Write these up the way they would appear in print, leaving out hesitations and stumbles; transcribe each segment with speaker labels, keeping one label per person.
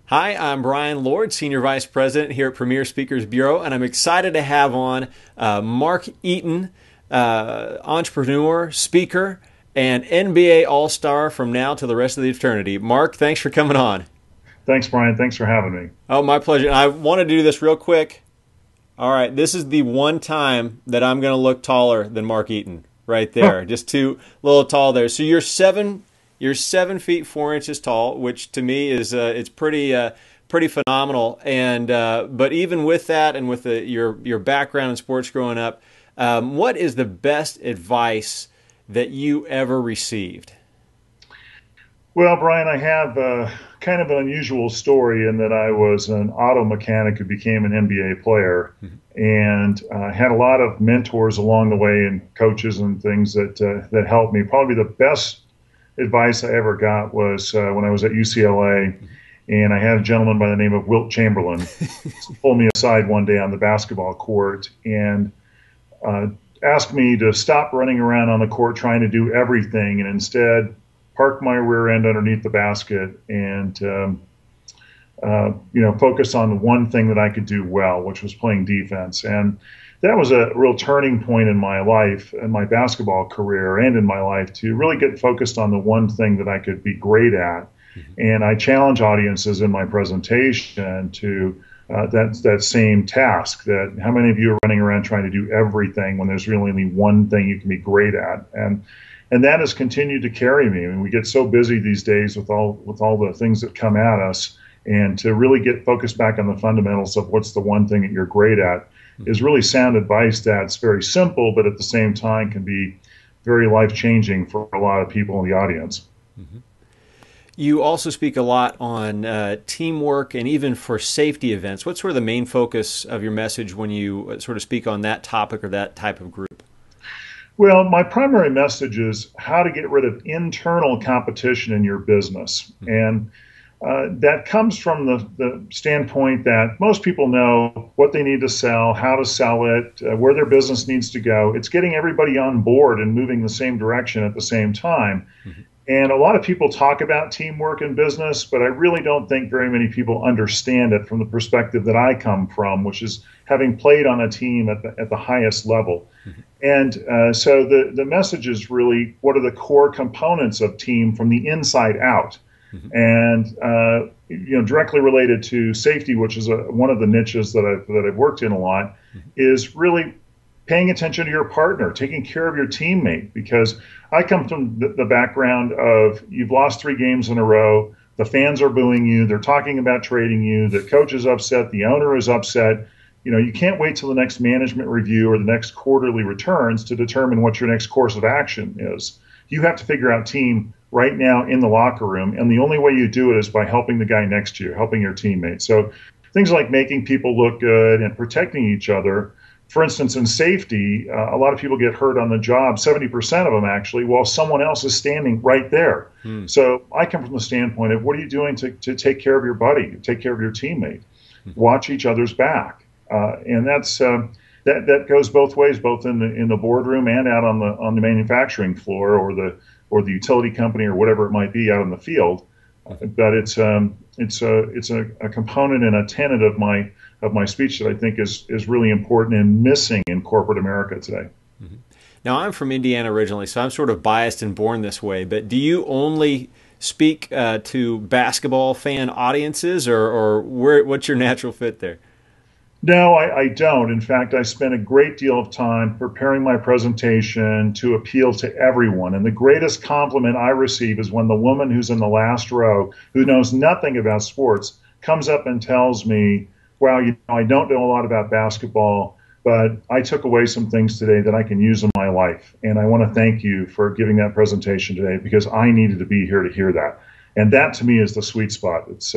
Speaker 1: Hi, I'm Brian Lord, Senior Vice President here at Premier Speakers Bureau, and I'm excited to have on Mark Eaton, entrepreneur, speaker, and NBA All-Star from now to the rest of the eternity. Mark, thanks for coming on.
Speaker 2: Thanks, Brian. Thanks for having me.
Speaker 1: Oh, my pleasure. And I want to do this real quick. All right, this is the one time that I'm going to look taller than Mark Eaton, right there. Just too little tall there. So you're 7 feet 4 inches tall, which to me is it's pretty phenomenal. And but even with that, and with your background in sports growing up, what is the best advice that you ever received?
Speaker 2: Well, Brian, I have kind of an unusual story in that I was an auto mechanic who became an NBA player, and had a lot of mentors along the way and coaches and things that helped me. Probably the best advice I ever got was when I was at UCLA, and I had a gentleman by the name of Wilt Chamberlain pull me aside one day on the basketball court and asked me to stop running around on the court trying to do everything and instead park my rear end underneath the basket and focus on the one thing that I could do well, which was playing defense. And that was a real turning point in my life, in my basketball career, and in my life, to really get focused on the one thing that I could be great at. And I challenge audiences in my presentation to that same task. That how many of you are running around trying to do everything when there's really only one thing you can be great at? And that has continued to carry me. I mean, we get so busy these days with all the things that come at us, and to really get focused back on the fundamentals of what's the one thing that you're great at is really sound advice that's very simple, but at the same time can be very life-changing for a lot of people in the audience.
Speaker 1: Mm-hmm. You also speak a lot on teamwork and even for safety events. What's sort of the main focus of your message when you sort of speak on that topic or that type of group?
Speaker 2: Well, my primary message is how to get rid of internal competition in your business. And that comes from the standpoint that most people know what they need to sell, how to sell it, where their business needs to go. It's getting everybody on board and moving the same direction at the same time. Mm-hmm. And a lot of people talk about teamwork in business, but I really don't think very many people understand it from the perspective that I come from, which is having played on a team at the highest level. Mm-hmm. And so the message is really, what are the core components of team from the inside out? Mm-hmm. And directly related to safety, which is one of the niches that I've worked in a lot, mm-hmm. is really paying attention to your partner, taking care of your teammate. Because I come from the background of you've lost 3 games in a row, the fans are booing you, they're talking about trading you, the coach is upset, the owner is upset. You can't wait till the next management review or the next quarterly returns to determine what your next course of action is. You have to figure out team right now in the locker room, and the only way you do it is by helping the guy next to you, helping your teammate. So things like making people look good and protecting each other. For instance, in safety, a lot of people get hurt on the job, 70% of them actually, while someone else is standing right there. So I come from the standpoint of what are you doing to take care of your buddy, take care of your teammate, watch each other's back. And that's that goes both ways, both in the boardroom and out on the manufacturing floor or the utility company or whatever it might be out in the field. But it's a component and a tenet of my speech that I think is really important and missing in corporate America today.
Speaker 1: Mm-hmm. Now, I'm from Indiana originally, so I'm sort of biased and born this way. But do you only speak to basketball fan audiences, or what's your natural fit there?
Speaker 2: No, I don't. In fact, I spent a great deal of time preparing my presentation to appeal to everyone. And the greatest compliment I receive is when the woman who's in the last row, who knows nothing about sports, comes up and tells me, wow, I don't know a lot about basketball, but I took away some things today that I can use in my life. And I want to thank you for giving that presentation today because I needed to be here to hear that. And that, to me, is the sweet spot. It's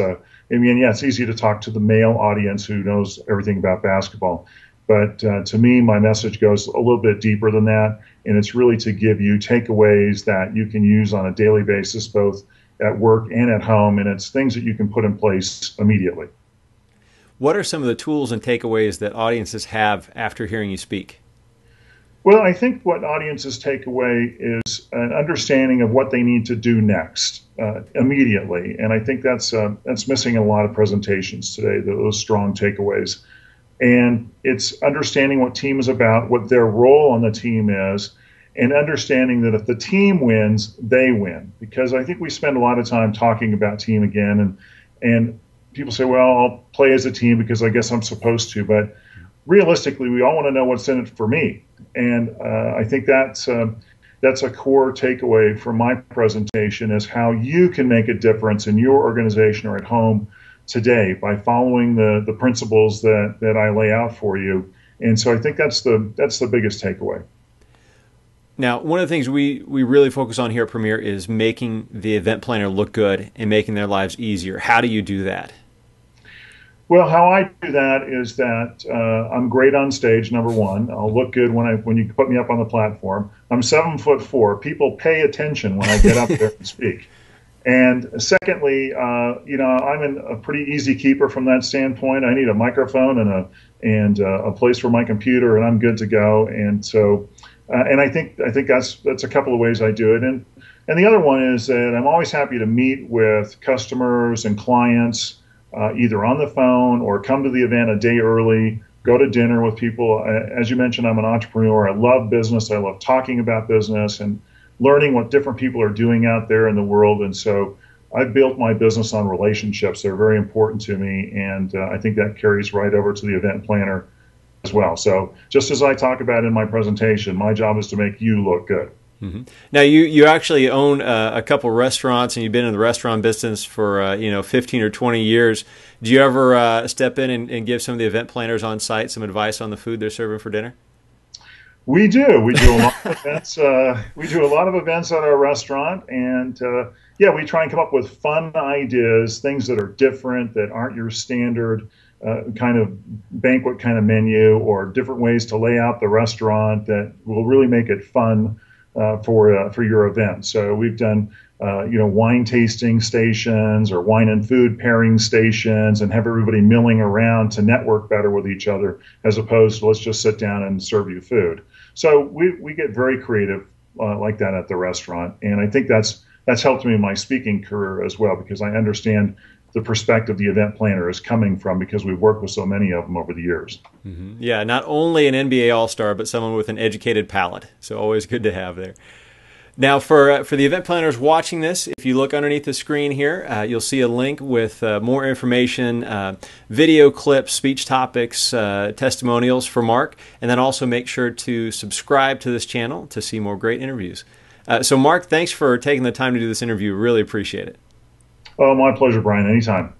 Speaker 2: easy to talk to the male audience who knows everything about basketball. But to me, my message goes a little bit deeper than that. And it's really to give you takeaways that you can use on a daily basis, both at work and at home. And it's things that you can put in place immediately.
Speaker 1: What are some of the tools and takeaways that audiences have after hearing you speak?
Speaker 2: Well, I think what audiences take away is an understanding of what they need to do next. immediately. And I think that's missing in a lot of presentations today, those strong takeaways. And it's understanding what team is about, what their role on the team is, and understanding that if the team wins, they win. Because I think we spend a lot of time talking about team again, and people say, well, I'll play as a team because I guess I'm supposed to. But realistically, we all want to know what's in it for me. And I think that's a core takeaway from my presentation, is how you can make a difference in your organization or at home today by following the principles that I lay out for you. And so I think that's the biggest takeaway.
Speaker 1: Now, one of the things we really focus on here at Premier is making the event planner look good and making their lives easier. How do you do that?
Speaker 2: Well, how I do that is that I'm great on stage, number one. I'll look good when you put me up on the platform. I'm 7'4". People pay attention when I get up there and speak. And secondly, I'm a pretty easy keeper from that standpoint. I need a microphone and a place for my computer, and I'm good to go. And so, and I think that's a couple of ways I do it. And the other one is that I'm always happy to meet with customers and clients, either on the phone or come to the event a day early, go to dinner with people. As you mentioned, I'm an entrepreneur. I love business. I love talking about business and learning what different people are doing out there in the world. And so I've built my business on relationships. They're very important to me. And I think that carries right over to the event planner as well. So just as I talk about in my presentation, my job is to make you look good.
Speaker 1: Mm-hmm. Now, you actually own a couple restaurants, and you've been in the restaurant business for 15 or 20 years. Do you ever step in and give some of the event planners on site some advice on the food they're serving for dinner?
Speaker 2: We do. We do a lot of events. We do a lot of events at our restaurant, and we try and come up with fun ideas, things that are different, that aren't your standard kind of banquet kind of menu, or different ways to lay out the restaurant that will really make it fun for your event. So we've done wine tasting stations or wine and food pairing stations, and have everybody milling around to network better with each other, as opposed to let's just sit down and serve you food. So we get very creative like that at the restaurant, and I think that's helped me in my speaking career as well, because I understand the perspective the event planner is coming from, because we've worked with so many of them over the years.
Speaker 1: Mm-hmm. Yeah, not only an NBA All-Star, but someone with an educated palate. So always good to have there. Now, for the event planners watching this, if you look underneath the screen here, you'll see a link with more information, video clips, speech topics, testimonials for Mark, and then also make sure to subscribe to this channel to see more great interviews. So, Mark, thanks for taking the time to do this interview. Really appreciate it.
Speaker 2: Oh, my pleasure, Brian. Anytime.